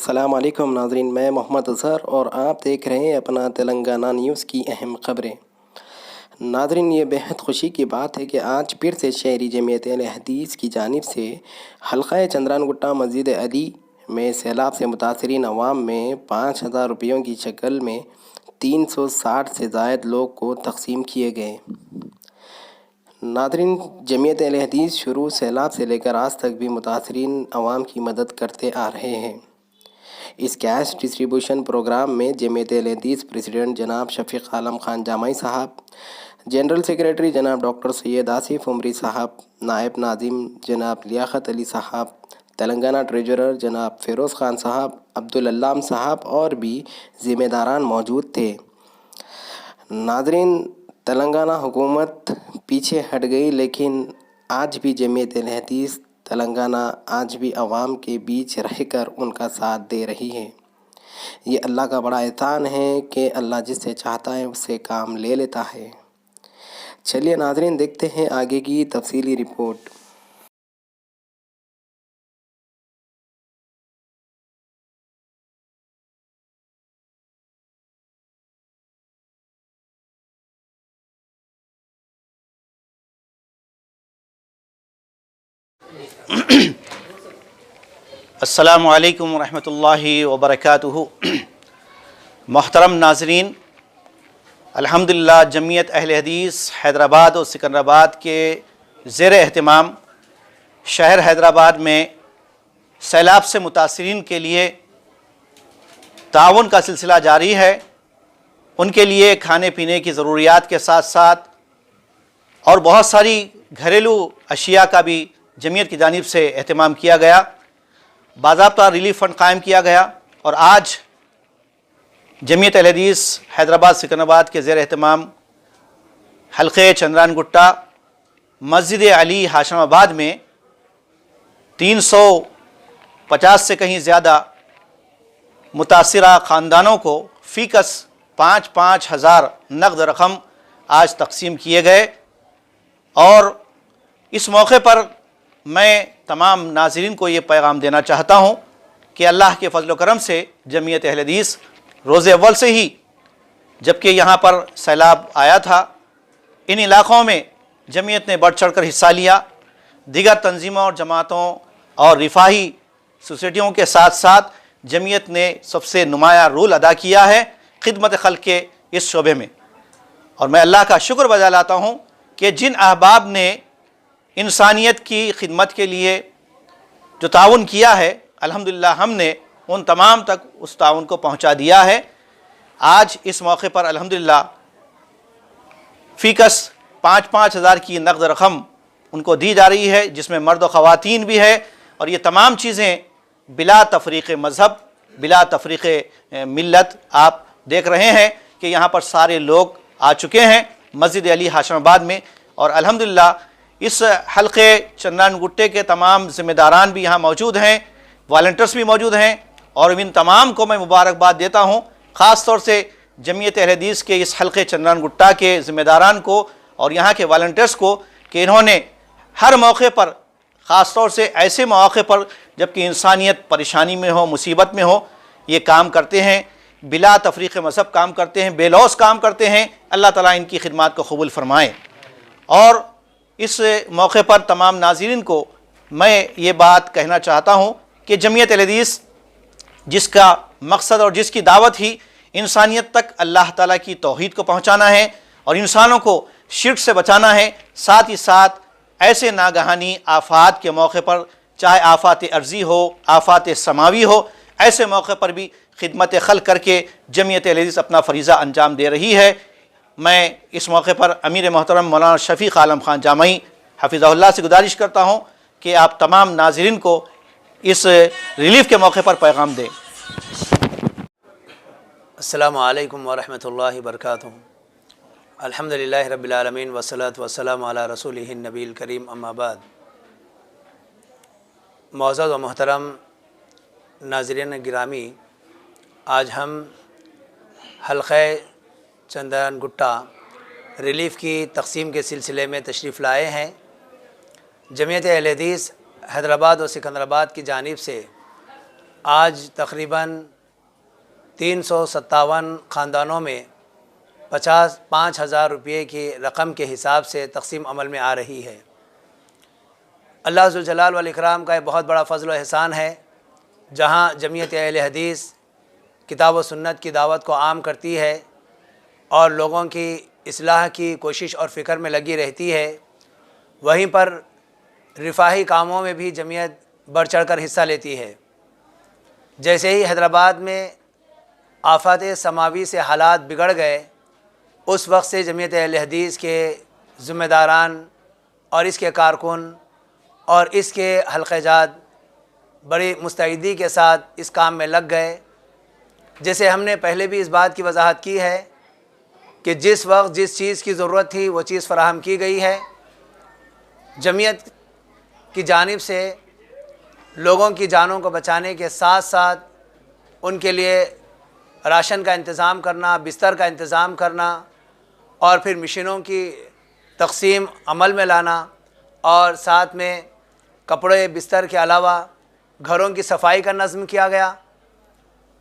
السلام علیکم ناظرین، میں محمد اظہر اور آپ دیکھ رہے ہیں اپنا تلنگانہ نیوز کی اہم خبریں۔ ناظرین، یہ بہت خوشی کی بات ہے کہ آج پھر سے شہری جمعیت اہل حدیث کی جانب سے حلقہ چندران گٹہ مسجد علی میں سیلاب سے متاثرین عوام میں 5,000 روپیوں کی شکل میں 360 سے زائد لوگ کو تقسیم کیے گئے۔ ناظرین، جمعیت اہل حدیث شروع سیلاب سے لے کر آج تک بھی متاثرین عوام کی مدد کرتے آ رہے ہیں۔ اس کیش ڈسٹریبیوشن پروگرام میں جمعیت اہل حدیث پریزیڈنٹ جناب شفیق عالم خان جامعی صاحب، جنرل سیکریٹری جناب ڈاکٹر سید آصف عمری صاحب، نائب ناظم جناب لیاقت علی صاحب، تلنگانہ ٹریجرر جناب فیروز خان صاحب، عبدالعلام صاحب اور بھی ذمہ داران موجود تھے۔ ناظرین، تلنگانہ حکومت پیچھے ہٹ گئی، لیکن آج بھی جمعیت اہل حدیث تلنگانہ آج بھی عوام کے بیچ رہ کر ان کا ساتھ دے رہی ہے۔ یہ اللہ کا بڑا احسان ہے کہ اللہ جس سے چاہتا ہے اس سے کام لے لیتا ہے۔ چلیے ناظرین، دیکھتے ہیں آگے کی تفصیلی رپورٹ۔ السلام علیکم ورحمۃ اللہ وبرکاتہ۔ محترم ناظرین، الحمدللہ جمعیت اہل حدیث حیدرآباد اور سکندرآباد کے زیر اہتمام شہر حیدرآباد میں سیلاب سے متاثرین کے لیے تعاون کا سلسلہ جاری ہے۔ ان کے لیے کھانے پینے کی ضروریات کے ساتھ ساتھ اور بہت ساری گھریلو اشیاء کا بھی جمعیت کی جانب سے اہتمام کیا گیا۔ باضابطہ ریلیف فنڈ قائم کیا گیا اور آج جمعیت اہل حدیث حیدرآباد سکندرآباد کے زیر اہتمام حلقے چندران گٹہ مسجد علی ہاشم آباد میں 350 سے کہیں زیادہ متاثرہ خاندانوں کو فی کس 5,000 نقد رقم آج تقسیم کیے گئے۔ اور اس موقع پر میں تمام ناظرین کو یہ پیغام دینا چاہتا ہوں کہ اللہ کے فضل و کرم سے جمعیت اہل حدیث روز اول سے ہی جبکہ یہاں پر سیلاب آیا تھا، ان علاقوں میں جمعیت نے بڑھ چڑھ کر حصہ لیا۔ دیگر تنظیموں اور جماعتوں اور رفاہی سوسائٹیوں کے ساتھ ساتھ جمعیت نے سب سے نمایاں رول ادا کیا ہے خدمت خلق کے اس شعبے میں، اور میں اللہ کا شکر بجا لاتا ہوں کہ جن احباب نے انسانیت کی خدمت کے لیے جو تعاون کیا ہے، الحمدللہ ہم نے ان تمام تک اس تعاون کو پہنچا دیا ہے۔ آج اس موقع پر الحمدللہ فی کس 5,000 کی نقد رقم ان کو دی جا رہی ہے، جس میں مرد و خواتین بھی ہے، اور یہ تمام چیزیں بلا تفریق مذہب، بلا تفریق ملت آپ دیکھ رہے ہیں کہ یہاں پر سارے لوگ آ چکے ہیں مسجد علی ہاشم آباد میں۔ اور الحمدللہ اس حلقے چندران گٹے کے تمام ذمہ داران بھی یہاں موجود ہیں، والنٹرز بھی موجود ہیں، اور ان تمام کو میں مبارکباد دیتا ہوں، خاص طور سے جمعیت اہل حدیث کے اس حلقے چندران گٹہ کے ذمہ داران کو اور یہاں کے والنٹرز کو کہ انہوں نے ہر موقع پر، خاص طور سے ایسے مواقع پر جبکہ انسانیت پریشانی میں ہو، مصیبت میں ہو، یہ کام کرتے ہیں، بلا تفریق مذہب کام کرتے ہیں، بے لوث کام کرتے ہیں۔ اللہ تعالیٰ ان کی خدمات کو قبول فرمائے۔ اور اس موقع پر تمام ناظرین کو میں یہ بات کہنا چاہتا ہوں کہ جمعیت اہل حدیث جس کا مقصد اور جس کی دعوت ہی انسانیت تک اللہ تعالیٰ کی توحید کو پہنچانا ہے اور انسانوں کو شرک سے بچانا ہے، ساتھ ہی ساتھ ایسے ناگہانی آفات کے موقع پر، چاہے آفات ارضی ہو، آفات سماوی ہو، ایسے موقع پر بھی خدمت خلق کر کے جمعیت اہل حدیث اپنا فریضہ انجام دے رہی ہے۔ میں اس موقع پر امیر محترم مولانا شفیق عالم خان جامعی حفظہ اللہ سے گزارش کرتا ہوں کہ آپ تمام ناظرین کو اس ریلیف کے موقع پر پیغام دیں۔ السلام علیکم ورحمۃ اللہ وبرکاتہ۔ الحمدللہ رب العالمین والصلاۃ والسلام علی رسولہ النبی الکریم، اما بعد۔ معزز و محترم ناظرین گرامی، آج ہم حلقہ چندران گٹہ ریلیف کی تقسیم کے سلسلے میں تشریف لائے ہیں۔ جمعیت اہل حدیث حیدرآباد اور سکندرآباد کی جانب سے آج تقریباً 357 خاندانوں میں 5,000 روپے کی رقم کے حساب سے تقسیم عمل میں آ رہی ہے۔ اللہ ذوالجلال والاکرام کا ایک بہت بڑا فضل و احسان ہے، جہاں جمعیت اہل حدیث کتاب و سنت کی دعوت کو عام کرتی ہے اور لوگوں کی اصلاح کی کوشش اور فکر میں لگی رہتی ہے، وہیں پر رفاہی کاموں میں بھی جمعیت بڑھ چڑھ کر حصہ لیتی ہے۔ جیسے ہی حیدرآباد میں آفات سماوی سے حالات بگڑ گئے، اس وقت سے جمعیت اہل حدیث کے ذمہ داران اور اس کے کارکن اور اس کے حلقہ جات بڑی مستعدی کے ساتھ اس کام میں لگ گئے۔ جیسے ہم نے پہلے بھی اس بات کی وضاحت کی ہے کہ جس وقت جس چیز کی ضرورت تھی وہ چیز فراہم کی گئی ہے۔ جمعیت کی جانب سے لوگوں کی جانوں کو بچانے کے ساتھ ساتھ ان کے لیے راشن کا انتظام کرنا، بستر کا انتظام کرنا اور پھر مشینوں کی تقسیم عمل میں لانا، اور ساتھ میں کپڑے بستر کے علاوہ گھروں کی صفائی کا نظم کیا گیا،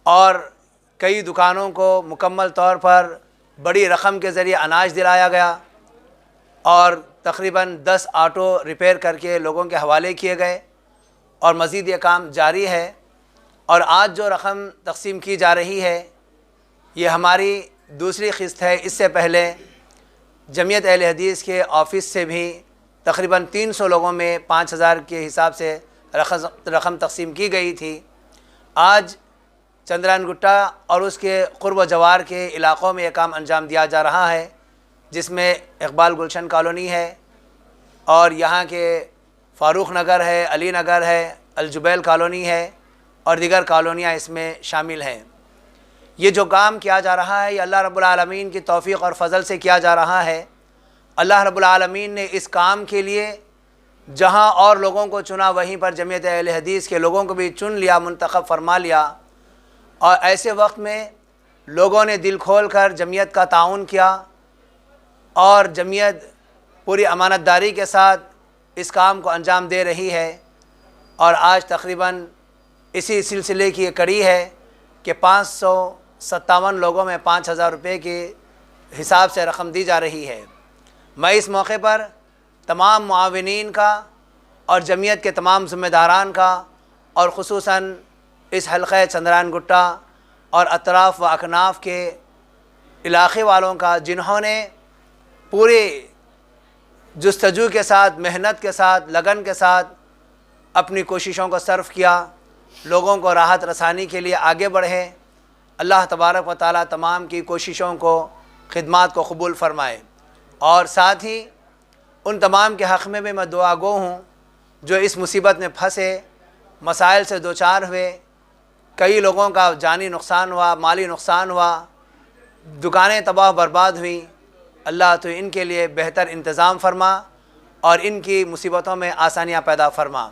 اور کئی دکانوں کو مکمل طور پر بڑی رقم کے ذریعے اناج دلایا گیا، اور تقریباً 10 آٹو ریپیئر کر کے لوگوں کے حوالے کیے گئے، اور مزید یہ کام جاری ہے۔ اور آج جو رقم تقسیم کی جا رہی ہے یہ ہماری دوسری قسط ہے۔ اس سے پہلے جمعیت اہل حدیث کے آفس سے بھی تقریباً 300 لوگوں میں 5,000 کے حساب سے رقم تقسیم کی گئی تھی۔ آج چندران گٹا اور اس کے قرب و جوار کے علاقوں میں یہ کام انجام دیا جا رہا ہے، جس میں اقبال گلشن کالونی ہے، اور یہاں کے فاروق نگر ہے، علی نگر ہے، الجبیل کالونی ہے، اور دیگر کالونیاں اس میں شامل ہیں۔ یہ جو کام کیا جا رہا ہے یہ اللہ رب العالمین کی توفیق اور فضل سے کیا جا رہا ہے۔ اللہ رب العالمین نے اس کام کے لیے جہاں اور لوگوں کو چنا وہیں پر جمعیت اہل حدیث کے لوگوں کو بھی چن لیا، منتخب فرما لیا، اور ایسے وقت میں لوگوں نے دل کھول کر جمعیت کا تعاون کیا، اور جمعیت پوری امانت داری کے ساتھ اس کام کو انجام دے رہی ہے۔ اور آج تقریباً اسی سلسلے کی یہ کڑی ہے کہ 557 لوگوں میں 5,000 روپے کے حساب سے رقم دی جا رہی ہے۔ میں اس موقع پر تمام معاونین کا اور جمعیت کے تمام ذمہ داران کا، اور خصوصاً اس حلقہ چندران گٹا اور اطراف و اکناف کے علاقے والوں کا، جنہوں نے پورے جستجو کے ساتھ، محنت کے ساتھ، لگن کے ساتھ اپنی کوششوں کو صرف کیا، لوگوں کو راحت رسانی کے لیے آگے بڑھے۔ اللہ تبارک و تعالیٰ تمام کی کوششوں کو، خدمات کو قبول فرمائے، اور ساتھ ہی ان تمام کے حق میں بھی میں دعا گو ہوں جو اس مصیبت میں پھنسے، مسائل سے دوچار ہوئے، کئی لوگوں کا جانی نقصان ہوا، مالی نقصان ہوا، دکانیں تباہ برباد ہوئیں۔ اللہ تو ان کے لیے بہتر انتظام فرما اور ان کی مصیبتوں میں آسانیاں پیدا فرما۔